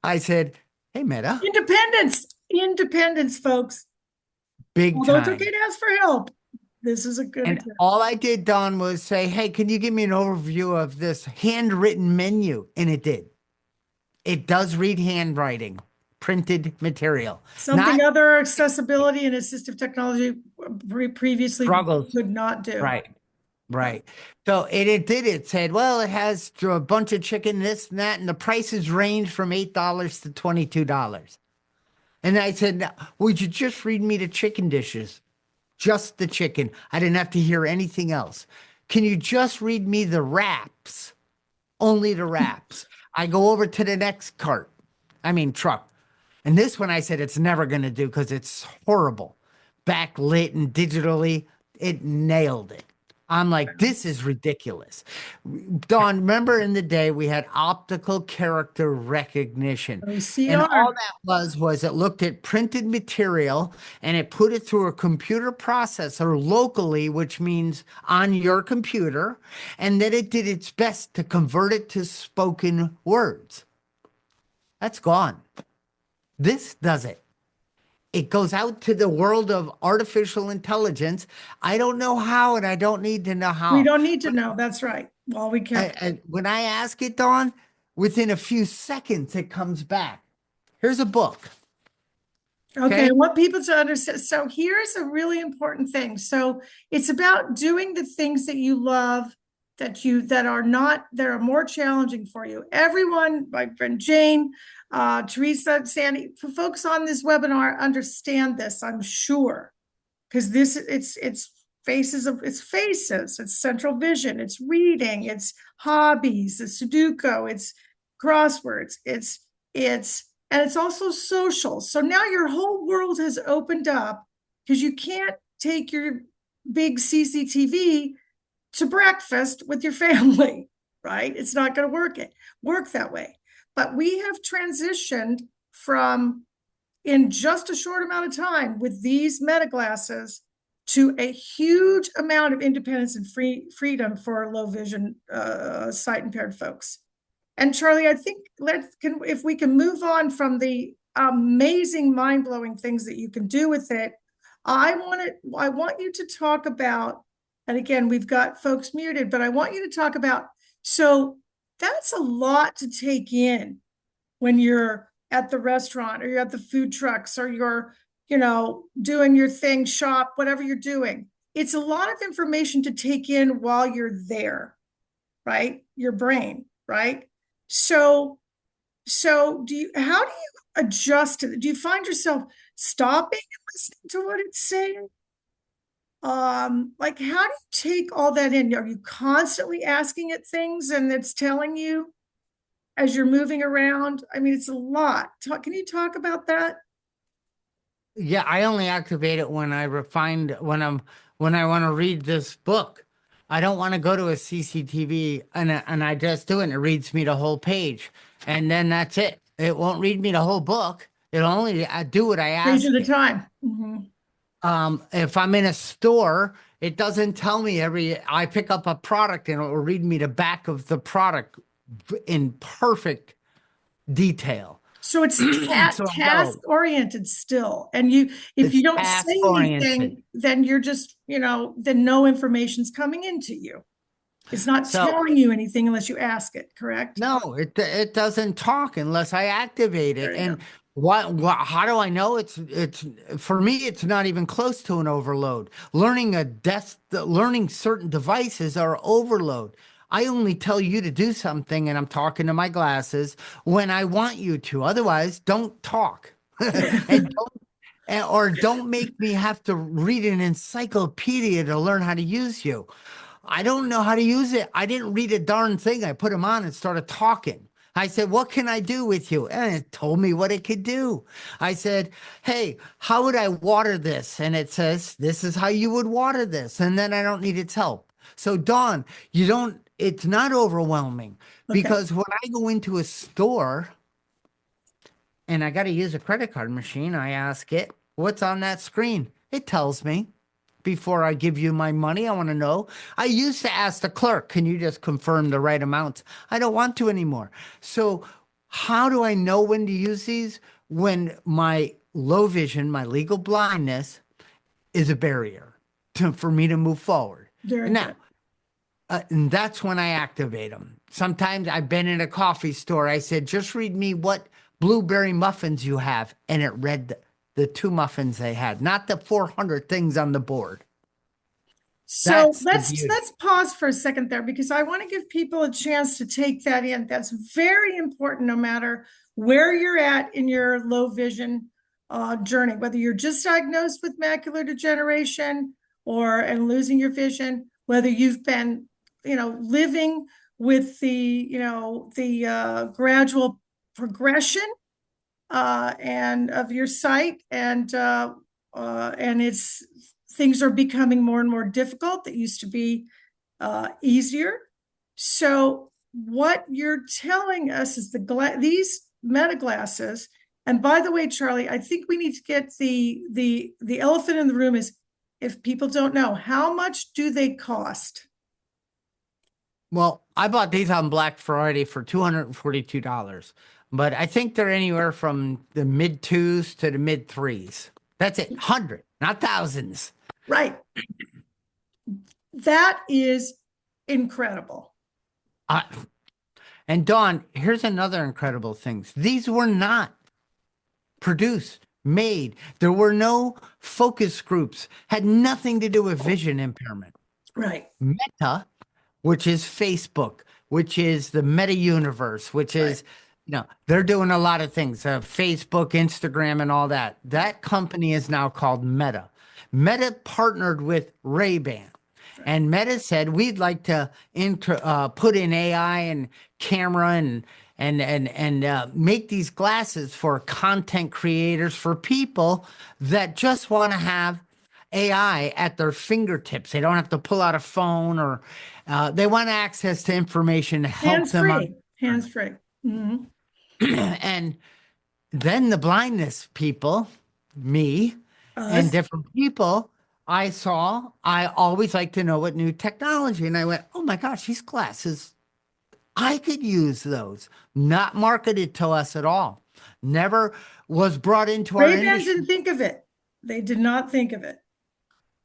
I said, hey, Meta, Independence, independence, folks. big Although it's okay time. to ask for help, this is a good And example. all I did, Don, was say, hey, can you give me an overview of this handwritten menu? And it did. It does read handwriting, printed material, Something not other accessibility and assistive technology previously struggles. could not do. Right. Right. So it did. It said, well, it has a bunch of chicken, this and that, and the prices range from $8 to $22. And I said, "Now, would you just read me the chicken dishes? Just the chicken. I didn't have to hear anything else. Can you just read me the wraps? Only the wraps. I go over to the next cart. I mean, truck. And this one I said it's never going to do because it's horrible. Backlit and digitally, it nailed it. I'm like, this is ridiculous. Don, remember in the day we had optical character recognition. And all OCR. that was it looked at printed material and it put it through a computer processor locally, which means on your computer, and then it did its best to convert it to spoken words. That's gone. This does it. It goes out to the world of artificial intelligence. I don't know how, and I don't need to know We how. don't need to know. That's right. Well, we can't. When I ask it, Dawn, within a few seconds, it comes back. Here's a book. Okay, I Okay. want people to understand. So here's a really important thing. So it's about doing the things that you love that are not that are more challenging for you. Everyone, my friend Jane, Teresa, Sandy, folks on this webinar understand this, I'm sure, because this it's central vision, it's reading, it's hobbies, it's Sudoku, it's crosswords, it's and it's also social. So now your whole world has opened up because you can't take your big CCTV to breakfast with your family, right? It's not going to work that way. But we have transitioned from in just a short amount of time with these meta glasses to a huge amount of independence and freedom for low vision sight impaired folks. And Charlie, I think if we can move on from the amazing, mind-blowing things that you can do with it, I want you to talk about, and again, we've got folks muted, but I want you to talk about, so that's a lot to take in when you're at the restaurant or you're at the food trucks or you're, doing your thing, shop, whatever you're doing. It's a lot of information to take in while you're there, right? Your brain, right? So, how do you adjust to it? Do you find yourself stopping and listening to what it's saying? Like how do you take all that in? Are you constantly asking it things and it's telling you as you're moving around? I mean, it's a lot. Can you talk about that? Yeah, I only activate it when I want to read this book. I don't want to go to a CCTV and I just do it and it reads me the whole page. And then that's it. It won't read me the whole book. It'll only do what I Page at ask a it. time. Mhm. If I'm in a store, it doesn't tell me I pick up a product and it will read me the back of the product in perfect detail. So it's So I task know oriented still. And if it's you don't say task oriented. anything, then you're just, then no information's coming into you. It's not So telling you anything unless you ask it, correct? no, it doesn't talk unless I activate it. There you And go. How do I know? It's for me, it's not even close to an overload. Learning certain devices are overload. I only tell you to do something, and I'm talking to my glasses when I want you to. Otherwise, don't talk. And or don't make me have to read an encyclopedia to learn how to use you. I don't know how to use it. I didn't read a darn thing. I put him on and started talking. I said, "What can I do with you?" And it told me what it could do. I said, "Hey, how would I water this?" And it says, "This is how you would water this." And then I don't need its help. So, Dawn, it's not overwhelming Okay. because when I go into a store and I got to use a credit card machine, I ask it, "What's on that screen?" It tells me. Before I give you my money, I want to know. I used to ask the clerk, "Can you just confirm the right amounts?" I don't want to anymore. So, how do I know when to use these? When my low vision, my legal blindness is a barrier for me to move forward. Very And now, good. and that's when I activate them. Sometimes I've been in a coffee store. I said, "Just read me what blueberry muffins you have." And it read the two muffins they had, not the 400 things on the board. So That's the beauty. let's pause for a second there because I want to give people a chance to take that in. That's very important, no matter where you're at in your low vision journey, whether you're just diagnosed with macular degeneration or and losing your vision, whether you've been, living with the gradual progression and of your sight and it's things are becoming more and more difficult that used to be easier. So what you're telling us is these meta glasses. And by the way, Charlie, I think we need to get the elephant in the room is if people don't know, how much do they cost? Well, I bought these on Black Friday for $242, but I think they're anywhere from the mid twos to the mid threes. That's it, hundred, not thousands. Right. That is incredible. Uh, and Dawn, here's another incredible thing. These were not produced, made. There were no focus groups, had nothing to do with vision impairment. Right. Meta, which is Facebook, which is the meta universe, which Right. is, they're doing a lot of things, Facebook, Instagram, and all that. That company is now called Meta. Meta partnered with Ray-Ban. Right. And Meta said, "We'd like to put in AI and camera and make these glasses for content creators, for people that just want to have AI at their fingertips. They don't have to pull out a phone or they want access to information to help Hands them on free. Hands free. Mhm. and then the blindness people, me, and Us. different people I always like to know what new technology. And I went, "Oh my gosh, these glasses, I could use those." Not marketed to us at all. Never was brought into our Ray-Ban industry. didn't think of it. They did not think of it.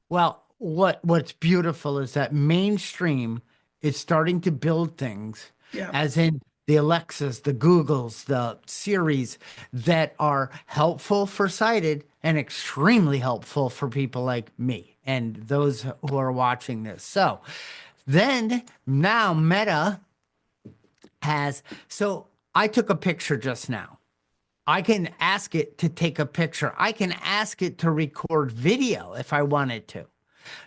Well, what's beautiful is that mainstream is starting to build things, Yeah. as in the Alexas, the Googles, the Siris, that are helpful for sighted and extremely helpful for people like me and those who are watching this. So then now Meta has, so I took a picture just now. I can ask it to take a picture. I can ask it to record video if I wanted to.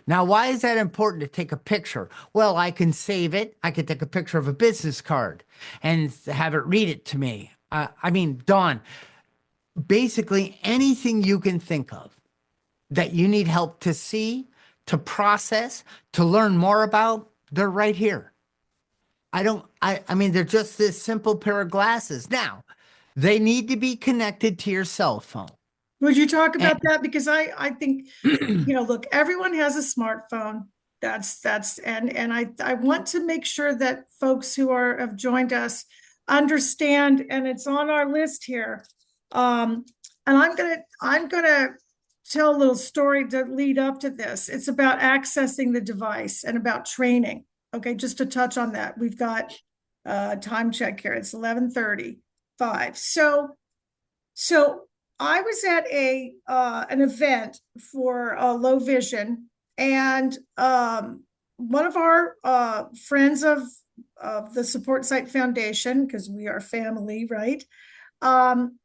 Now, why is that important to take a picture? Well, I can save it. I could take a picture of a business card and have it read it to me. I mean, Dawn, basically anything you can think of that you need help to see, to process, to learn more about, they're right here. I mean, they're just this simple pair of glasses. Now, they need to be connected to your cell phone. Would you talk And about that? Because I think, look, everyone has a smartphone. And I want to make sure that folks who have joined us understand, and it's on our list here. And I'm gonna tell a little story to lead up to this. It's about accessing the device and about training. Okay, just to touch on that. We've got time check here. It's 11:35. So So I was at a an event for low vision, and one of our friends of the Support Site Foundation, because we are family, right? Um,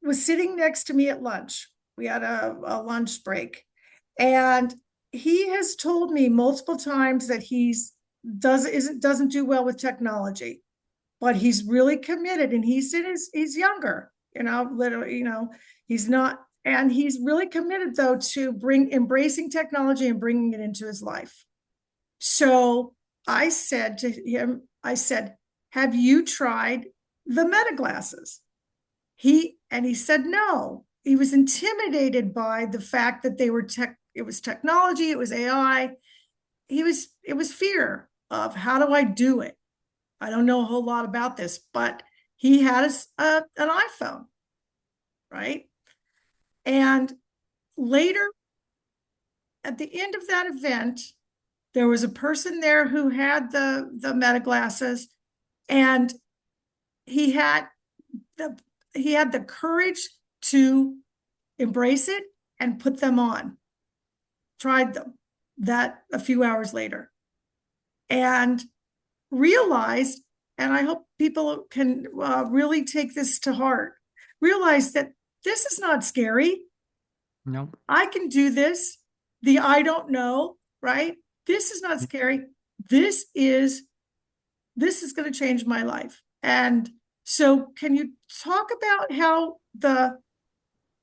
was sitting next to me at lunch. We had a lunch break, and he has told me multiple times that doesn't do well with technology, but he's really committed, and he's younger, literally, he's not, and he's really committed though to bring embracing technology and bringing it into his life. So I said to him, I said, have you tried the meta glasses? He said no. He was intimidated by the fact that they were it was technology, it was AI. It was fear of, how do I do it? I don't know a whole lot about this, but he had an iPhone, right? And later, at the end of that event, there was a person there who had the meta glasses, and he had the he had the courage to embrace it and put them on. Tried them that a few hours later, and realized, and I hope people can really take this to heart, realize that this is not scary. No. I can do this. The I don't know, right? This is not scary. This is going to change my life. And so can you talk about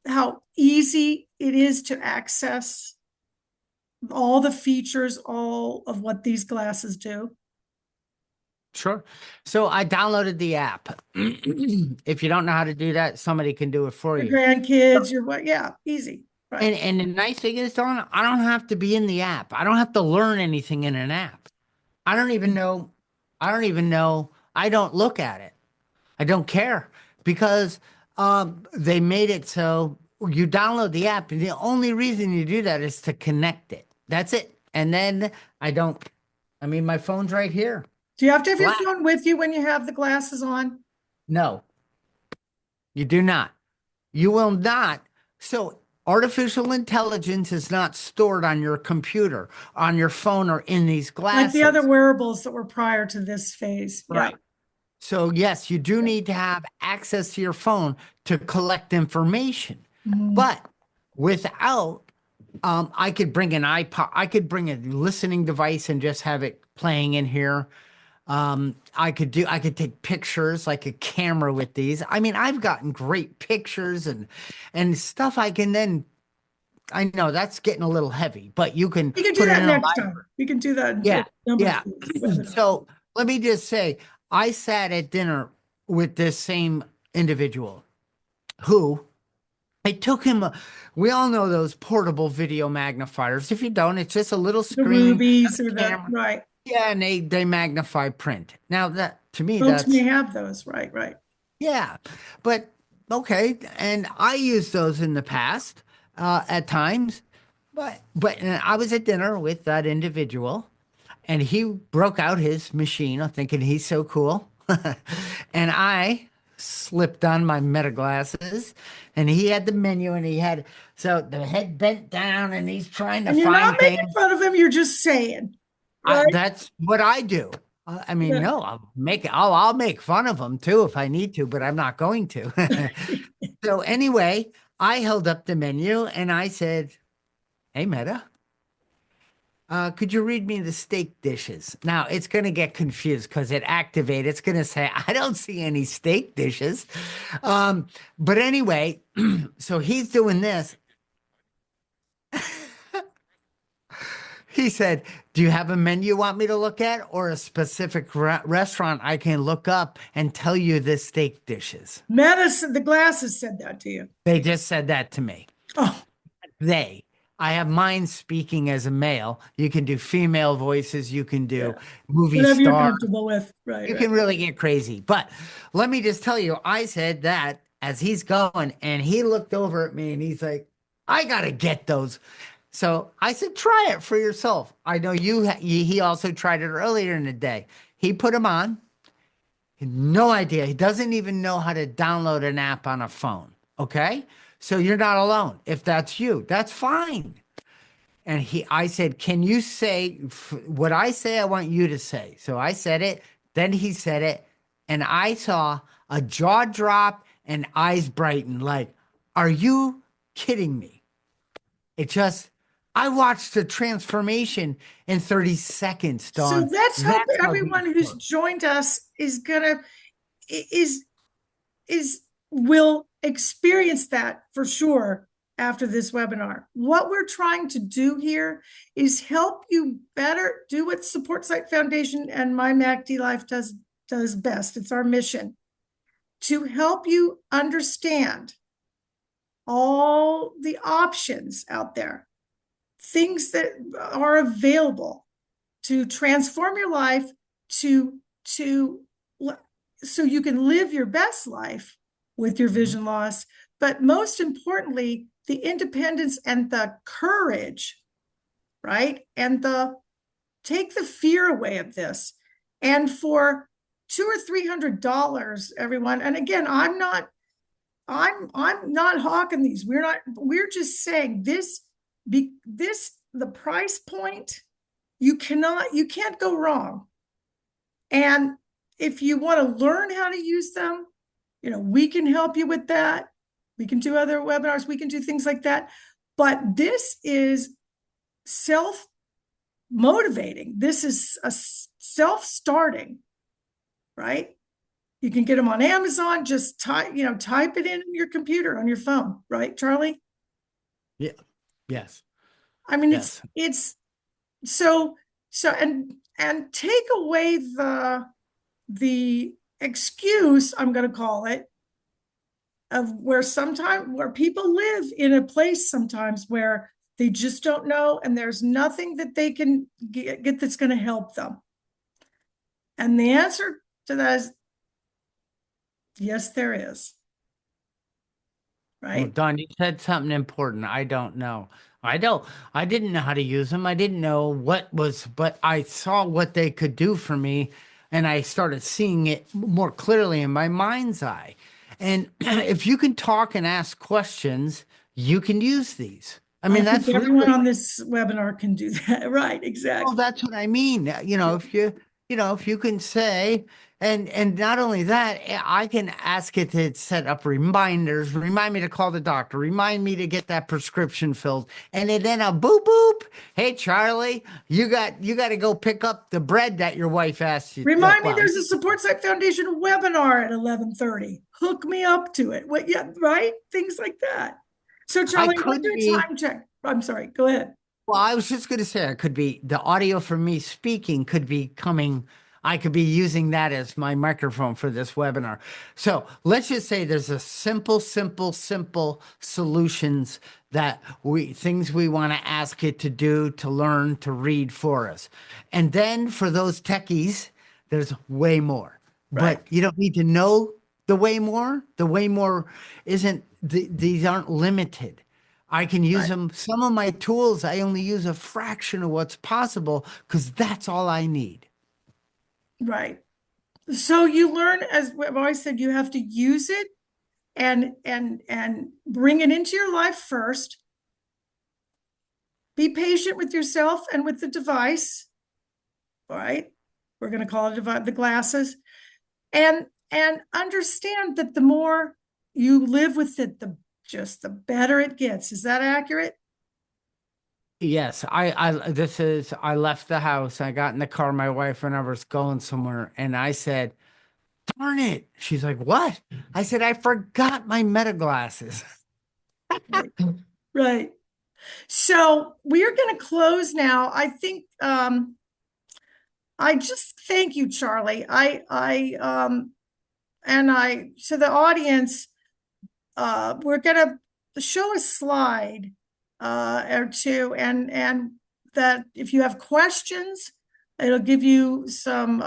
how easy it is to access all the features, all of what these glasses do? Sure. So I downloaded the app. If you don't know how to do that, somebody can do it for Your you. grandkids, your what? Yeah, easy. Right. And the nice thing is, Dawn, I don't have to be in the app. I don't have to learn anything in an app. I don't even know. I don't even know. I don't look at it. I don't care because they made it so you download the app, and the only reason you do that is to connect it. That's it. And then I don't. I mean, my phone's right here. Do you have to have your Flat. phone with you when you have the glasses on? No, you do not. You will not. So artificial intelligence is not stored on your computer, on your phone, or in these Like the other glasses. wearables that were prior to this phase. Yeah. Right. So yes, you do need to have access to your phone to collect information. Mhm. But without, I could bring an iPod, I could bring a listening device and just have it playing in here. I could take pictures like a camera with these. I mean, I've gotten great pictures and stuff I can then, I know that's getting a little heavy, but you can You can do put it in that a next library. time. You can do that in a Yeah, number of yeah. webinars. So let me just say, I sat at dinner with this same individual who it took him we all know those portable video magnifiers. If you don't, it's just a little The screen and rubies or a the, camera. right. Yeah, and they magnify print. Now that to me, Folks may that's have those. Right, right. yeah, but okay. And I used those in the past at times, but I was at dinner with that individual, and he broke out his machine, thinking he's so cool, and I slipped on my meta glasses, and he had the menu, and he had so the head bent down, and he's trying to And you're not find making things. fun of him, you're just saying, right? That's what I do. I mean, Yeah. no, I'll make fun of them too if I need to, but I'm not going to. So anyway, I held up the menu and I said, "Hey, Meta, could you read me the steak dishes?" Now it's going to get confused because it activated. It's going to say, "I don't see any steak dishes." But anyway, so he's doing this. He said, "Do you have a menu you want me to look at or a specific restaurant I can look up and tell you the steak dishes?" Medicine, the glasses said that to you. They just said that to me. Oh, They. I have mine speaking as a male. You can do female voices, you can yeah. do movie Whatever you're stars. comfortable with. Right, You right. can really get crazy. But let me just tell you, I said that as he's going, and he looked over at me and he's like, "I got to get those." So I said, "Try it for yourself." I know he also tried it earlier in the day. He put them on. No idea. He doesn't even know how to download an app on a phone. Okay. So you're not alone. If that's you, that's fine. And I said, can you say what I say? I want you to say. So I said it. Then he said it. And I saw a jaw drop and eyes brighten. Like, are you kidding me? It just, I watched the transformation in 30 seconds, So Dawn. let's hope That's how these everyone who's work. joined us is is will experience that for sure after this webinar. What we're trying to do here is help you better do what Support Site Foundation and My MACD Life does best. It's our mission to help you understand all the options out there, things that are available to transform your life to so you can live your best life with your vision loss, but most importantly, the independence and the courage, right? And the take the fear away of this. And for $200 or $300, everyone, and again, I'm not hawking these. We're just saying the price point, you can't go wrong. And if you want to learn how to use them, we can help you with that. We can do other webinars. We can do things like that. But this is self-motivating. This is a self-starting, right? You can get them on Amazon. Just type it in your computer on your phone, right, Charlie? Yeah. Yes. I mean, Yes. it's so and take away the excuse, I'm going to call it, of where people live in a place sometimes where they just don't know, and there's nothing that they can get that's going to help them. And the answer to that is yes, there is. Well, Right? Don, you said something important. I don't know. I didn't know how to use them. I didn't know but I saw what they could do for me, and I started seeing it more clearly in my mind's eye. And if you can talk and ask questions, you can use these. I I mean, think that's everyone really on this webinar can do that. Right, well, exactly. that's what I mean. If you can say, and not only that, I can ask it to set up reminders, remind me to call the doctor, remind me to get that prescription filled, and then a boop boop. Hey, Charlie, you got to go pick up the bread that your wife asked you. Remind me Well, there's a Support Site Foundation webinar at 11:30. Hook me up to it. What, yeah, right? Things like that. So I Charlie, what's could your be. time check? I'm sorry, go ahead. Well, I was just going to say, it could be the audio from me speaking could be coming. I could be using that as my microphone for this webinar. So let's just say there's a simple solutions things we want to ask it to do, to learn, to read for us. And then for those techies, there's way more. Right, But you don't need to know the way more. The way more isn't, these aren't limited. I can use right, them. Some of my tools, I only use a fraction of what's possible because that's all I need. right. So you learn, as I've always said, you have to use it and bring it into your life first. Be patient with yourself and with the device. All right. We're going to call it the glasses. And understand that the more you live with it, the better it gets. Is that accurate? Yes, I left the house. I got in the car, my wife, and I was going somewhere, and I said, darn it. She's like, what? I said, I forgot my meta glasses. Right. Right. So we are going to close now. I think I just thank you, Charlie. To the audience, we're going to show a slide or two, and that if you have questions, it'll give you some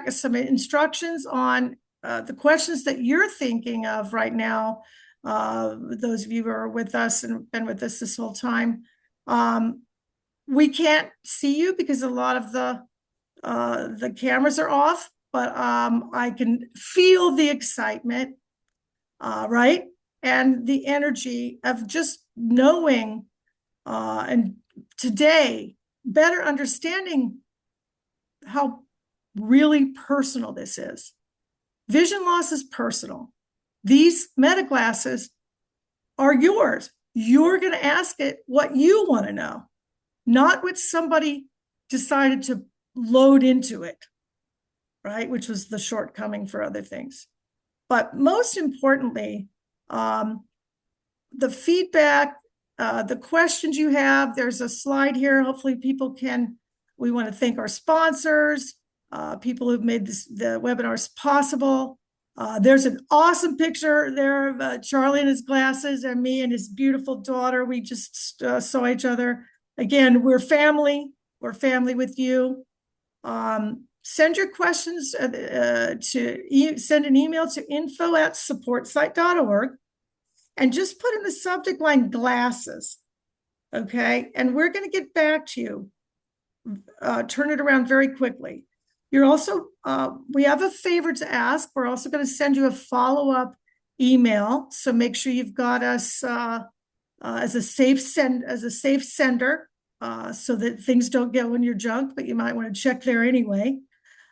some instructions on the questions that you're thinking of right now. Those of you who are with us and been with us this whole time, we can't see you because a lot of the cameras are off, but I can feel the excitement. right? And the energy of just knowing and today better understanding how really personal this is. Vision loss is personal. These meta glasses are yours. You're going to ask it what you want to know, not what somebody decided to load into it, right? Which was the shortcoming for other things. But most importantly, the feedback, the questions you have, there's a slide here. Hopefully people can, we want to thank our sponsors, people who've made the webinars possible. There's an awesome picture there of Charlie and his glasses and me and his beautiful daughter. We just saw each other. Again, we're family. We're family with you. Send your questions send an email to info@supportsite.org and just put in the subject line glasses. Okay. And we're going to get back to you. Turn it around very quickly. You're also, we have a favor to ask. We're also going to send you a follow-up email. So make sure you've got us as a safe sender, so that things don't go in your junk, but you might want to check there anyway.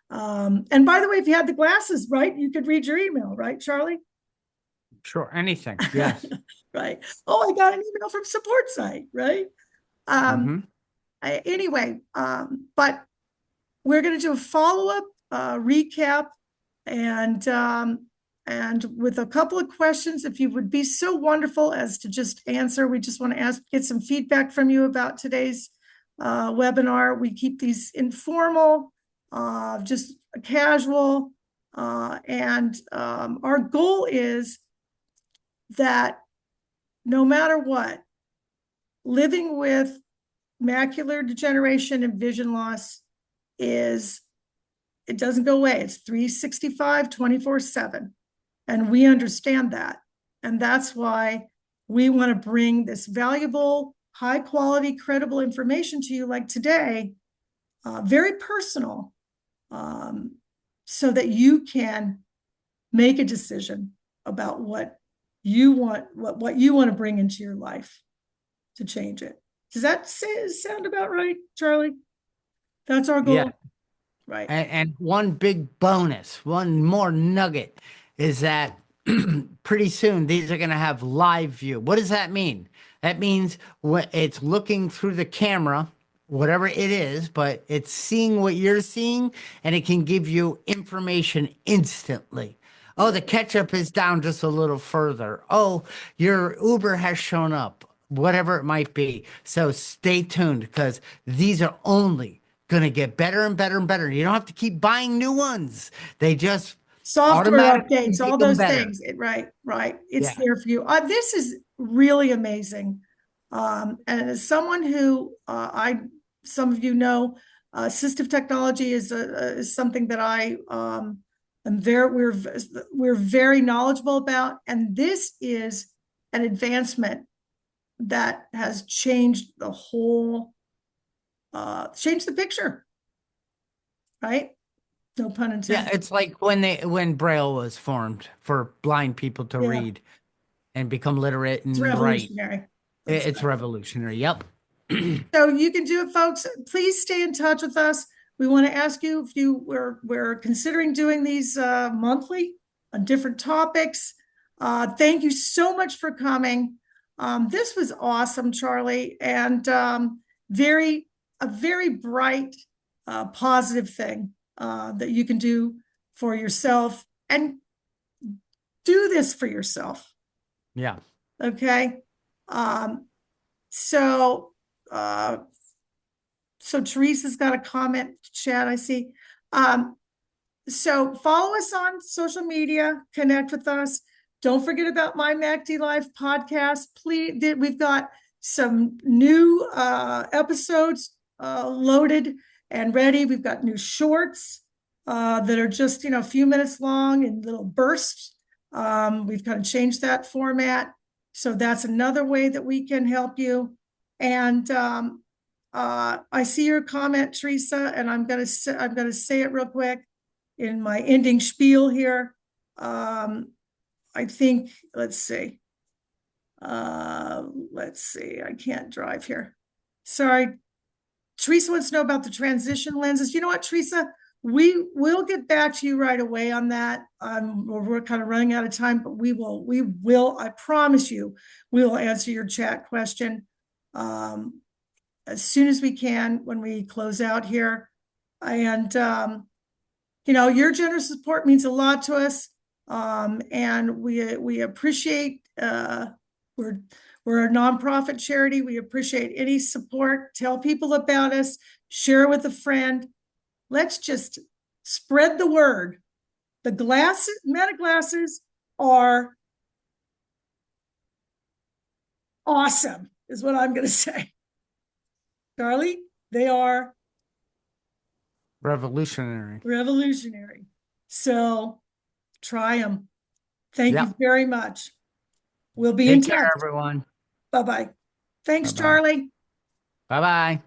And by the way, if you had the glasses, right, you could read your email, right, Charlie? Sure, anything. Yes. Right. Oh, I got an email from support site, right? Anyway, but we're going to do a follow-up recap and with a couple of questions, if you would be so wonderful as to just answer. We just want to get some feedback from you about today's webinar. We keep these informal, just casual, and our goal is that no matter what, living with macular degeneration and vision loss it doesn't go away. It's 365, 24/7. And we understand that. And that's why we want to bring this valuable, high quality, credible information to you like today, very personal, so that you can make a decision about what you want to bring into your life to change it. Does that sound about right, Charlie? That's our goal. Yeah. Right. And one big bonus, one more nugget is that pretty soon these are going to have live view. What does that mean? That means it's looking through the camera, whatever it is, but it's seeing what you're seeing and it can give you information instantly. Oh, the ketchup is down just a little further. Oh, your Uber has shown up, whatever it might be. So stay tuned because these are only going to get better and better and better. You don't have to keep buying new ones. They just software automatically updates, all make them those better. things. Right. It's Yeah. there for you. This is really amazing. And as someone who some of you know, assistive technology is something that I am we're very knowledgeable about, and this is an advancement that has changed the whole, changed the picture, right? No pun intended. Yeah, it's like when Braille was formed for blind people to Yeah. read and become literate It's and write. revolutionary. It's revolutionary. Yep. So you can do it, folks. Please stay in touch with us. We want to ask you if we're considering doing these monthly on different topics. Thank you so much for coming. This was awesome, Charlie, and a very bright, positive thing that you can do for yourself, and do this for yourself. Yeah. Okay. So Teresa's got a comment chat, I see. So follow us on social media, connect with us. Don't forget about My MACD Life podcast. Please, we've got some new episodes loaded and ready. We've got new shorts that are just, a few minutes long in little bursts. We've kind of changed that format. So that's another way that we can help you. And I see your comment, Teresa, and I'm gonna say it real quick in my ending spiel here. I think, let's see. I can't drive here. Sorry. Teresa wants to know about the transition lenses. You know what, Teresa? We will get back to you right away on that. We're kind of running out of time, but we will, I promise you, we will answer your chat question as soon as we can when we close out here. And your generous support means a lot to us. And we appreciate we're a nonprofit charity. We appreciate any support. Tell people about us, share with a friend. Let's just spread the word. The Meta glasses are awesome, is what I'm going to say. Charlie, they are Revolutionary. revolutionary. So try them. Thank you Yep. very much. We'll be in Take care, touch. everyone. Bye-bye. Thanks, Bye-bye. Charlie. Bye-bye.